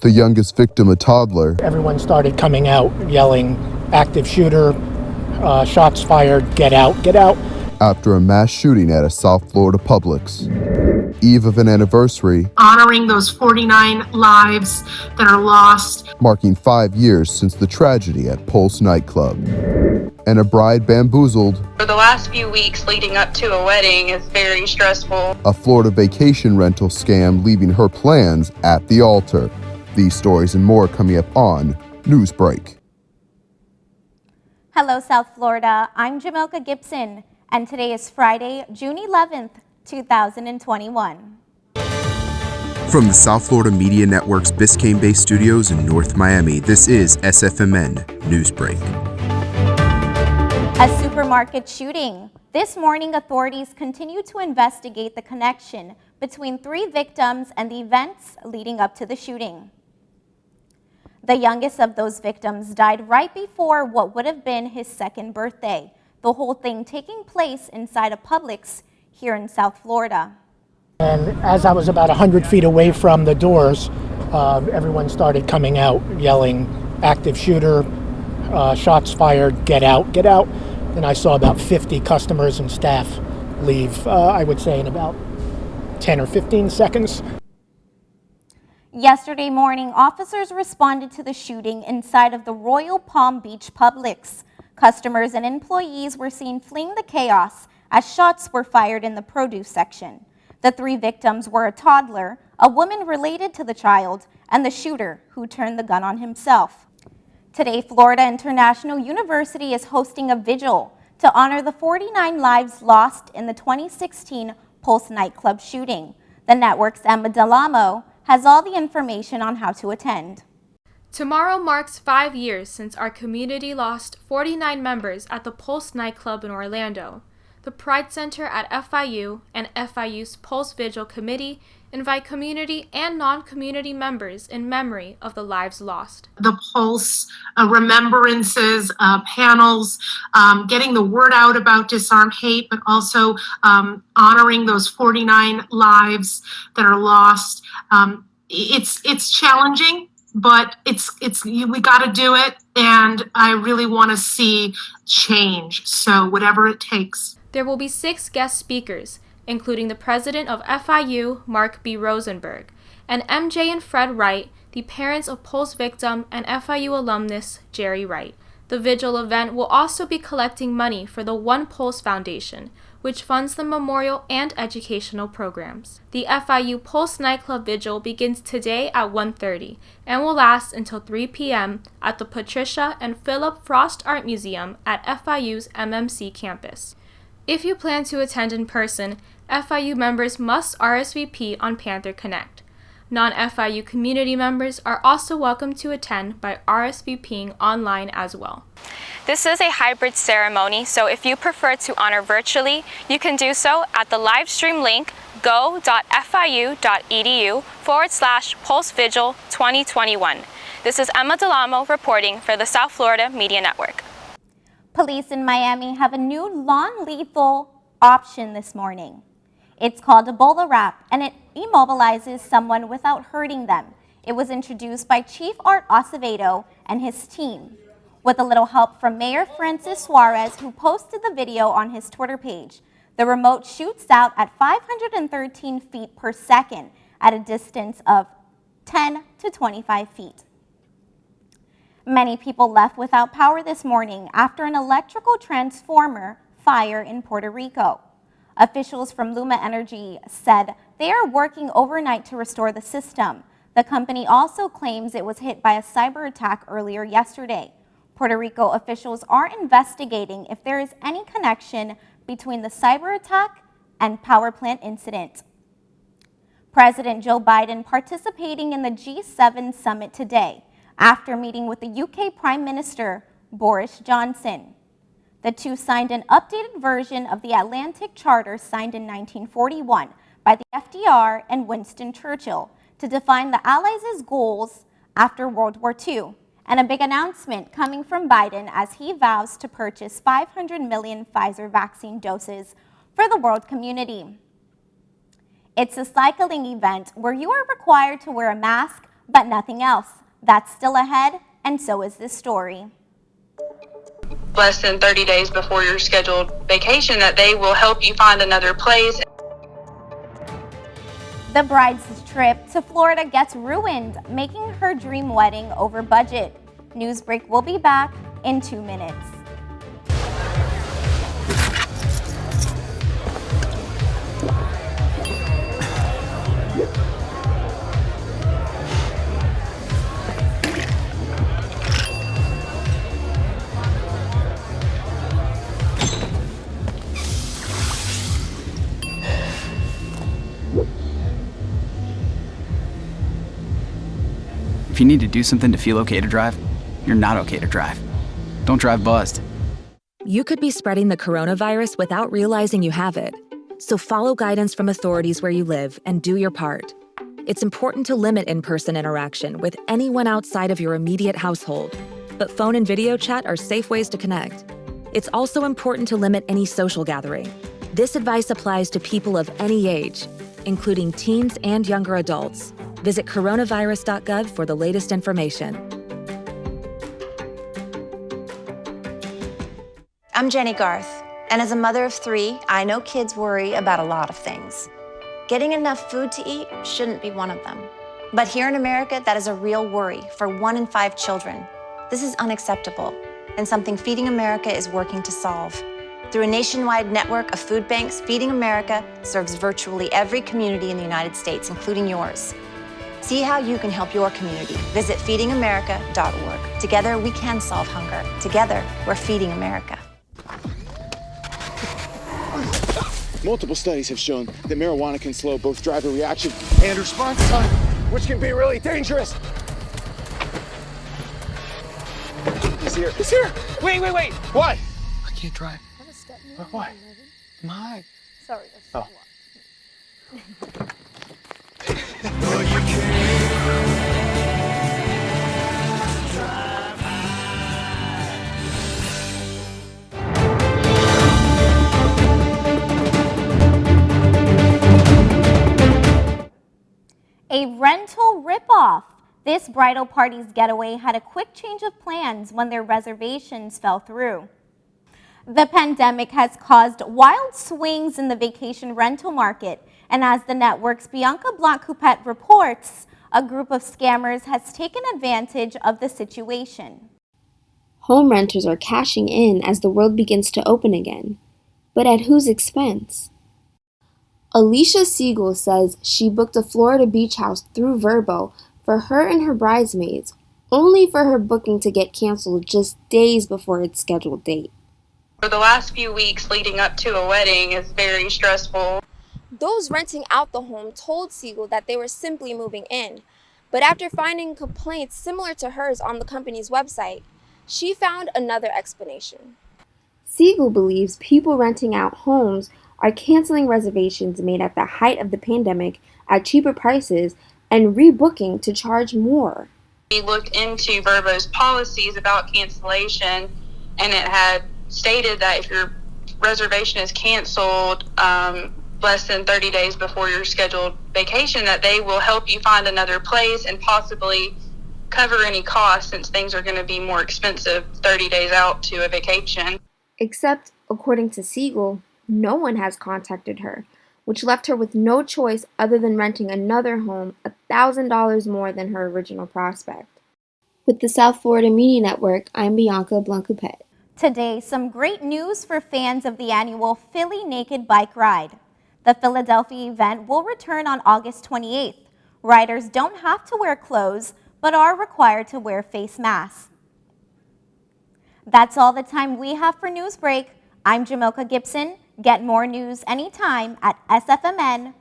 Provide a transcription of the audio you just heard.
The youngest victim, a toddler. Everyone started coming out yelling, "Active shooter, shots fired, get out, get out." After a mass shooting at a South Florida Publix. Eve of an anniversary. Honoring those 49 lives that are lost. Marking 5 years since the tragedy at Pulse nightclub. And a bride bamboozled. For the last few weeks leading up to a wedding is very stressful. A Florida vacation rental scam leaving her plans at the altar. These stories and more coming up on Newsbreak. Hello, South Florida. I'm Jamelka Gibson, and today is Friday, June 11th, 2021. From the South Florida Media Network's Biscayne-based studios in North Miami, this is SFMN Newsbreak. A supermarket shooting. This morning, authorities continue to investigate the connection between 3 victims and the events leading up to the shooting. The youngest of those victims died right before what would have been his 2nd birthday, the whole thing taking place inside a Publix here in South Florida. And as I was about 100 feet away from the doors, everyone started coming out yelling, "Active shooter, shots fired, get out, get out." And I saw about 50 customers and staff leave, I would say in about 10 or 15 seconds. Yesterday morning, officers responded to the shooting inside of the Royal Palm Beach Publix. Customers and employees were seen fleeing the chaos as shots were fired in the produce section. The 3 victims were a toddler, a woman related to the child, and the shooter who turned the gun on himself. Today, Florida International University is hosting a vigil to honor the 49 lives lost in the 2016 Pulse nightclub shooting. The network's Emma Delamo has all the information on how to attend. Tomorrow marks 5 years since our community lost 49 members at the Pulse nightclub in Orlando. The Pride Center at FIU and FIU's Pulse Vigil Committee invite community and non-community members in memory of the lives lost. The Pulse remembrances, panels, getting the word out about Disarm Hate, but also honoring those 49 lives that are lost. It's challenging, but we got to do it, and I really want to see change. So whatever it takes. There will be 6 guest speakers, including the president of FIU, Mark B. Rosenberg, and MJ and Fred Wright, the parents of Pulse victim and FIU alumnus Jerry Wright. The Vigil event will also be collecting money for the One Pulse Foundation, which funds the memorial and educational programs. The FIU Pulse nightclub vigil begins today at 1:30 and will last until 3 p.m. at the Patricia and Philip Frost Art Museum at FIU's MMC campus. If you plan to attend in person, FIU members must RSVP on Panther Connect. Non-FIU community members are also welcome to attend by RSVPing online as well. This is a hybrid ceremony, so if you prefer to honor virtually, you can do so at the live stream link go.fiu.edu/PulseVigil 2021. This is Emma Delamo reporting for the South Florida Media Network. Police in Miami have a new non-lethal option this morning. It's called Ebola Wrap, and it immobilizes someone without hurting them. It was introduced by Chief Art Acevedo and his team, with a little help from Mayor Francis Suarez, who posted the video on his Twitter page. The remote shoots out at 513 feet per second at a distance of 10 to 25 feet. Many people left without power this morning after an electrical transformer fire in Puerto Rico. Officials from Luma Energy said they are working overnight to restore the system. The company also claims it was hit by a cyber attack earlier yesterday. Puerto Rico officials are investigating if there is any connection between the cyber attack and power plant incident. President Joe Biden participating in the G7 summit today after meeting with the UK Prime Minister Boris Johnson. The two signed an updated version of the Atlantic Charter signed in 1941 by the FDR and Winston Churchill to define the Allies' goals after World War II, and a big announcement coming from Biden as he vows to purchase 500 million Pfizer vaccine doses for the world community. It's a cycling event where you are required to wear a mask but nothing else. That's still ahead, and so is this story. Less than 30 days before your scheduled vacation, that they will help you find another place. The bride's trip to Florida gets ruined, making her dream wedding over budget. Newsbreak will be back in 2 minutes. If you need to do something to feel okay to drive, you're not okay to drive. Don't drive buzzed. You could be spreading the coronavirus without realizing you have it. So follow guidance from authorities where you live and do your part. It's important to limit in-person interaction with anyone outside of your immediate household, but phone and video chat are safe ways to connect. It's also important to limit any social gathering. This advice applies to people of any age, including teens and younger adults. Visit coronavirus.gov for the latest information. I'm Jenny Garth, and as a mother of 3, I know kids worry about a lot of things. Getting enough food to eat shouldn't be one of them. But here in America, that is a real worry for 1 in 5 children. This is unacceptable, and something Feeding America is working to solve. Through a nationwide network of food banks, Feeding America serves virtually every community in the United States, including yours. See how you can help your community. Visit feedingamerica.org. Together, we can solve hunger. Together, we're Feeding America. Multiple studies have shown that marijuana can slow both driver reaction and response time, which can be really dangerous. He's here. He's here. Wait. What? I can't drive. What? My. Sorry. Oh. A rental ripoff. This bridal party's getaway had a quick change of plans when their reservations fell through. The pandemic has caused wild swings in the vacation rental market, and as the network's Bianca Blanc-Coupet reports, a group of scammers has taken advantage of the situation. Home renters are cashing in as the world begins to open again, but at whose expense? Alicia Siegel says she booked a Florida beach house through Vrbo for her and her bridesmaids, only for her booking to get canceled just days before its scheduled date. For the last few weeks leading up to a wedding is very stressful. Those renting out the home told Siegel that they were simply moving in, but after finding complaints similar to hers on the company's website, she found another explanation. Siegel believes people renting out homes are canceling reservations made at the height of the pandemic at cheaper prices and rebooking to charge more. We looked into Vrbo's policies about cancellation, and it had stated that if your reservation is canceled less than 30 days before your scheduled vacation, that they will help you find another place and possibly cover any costs, since things are going to be more expensive 30 days out to a vacation. Except, according to Siegel, no one has contacted her, which left her with no choice other than renting another home $1,000 more than her original prospect. With the South Florida Media Network, I'm Bianca Blanc-Coupet. Today, some great news for fans of the annual Philly Naked Bike Ride. The Philadelphia event will return on August 28th. Riders don't have to wear clothes, but are required to wear face masks. That's all the time we have for Newsbreak. I'm Jamocha Gibson. Get more news anytime at sfmn.fiu.edu.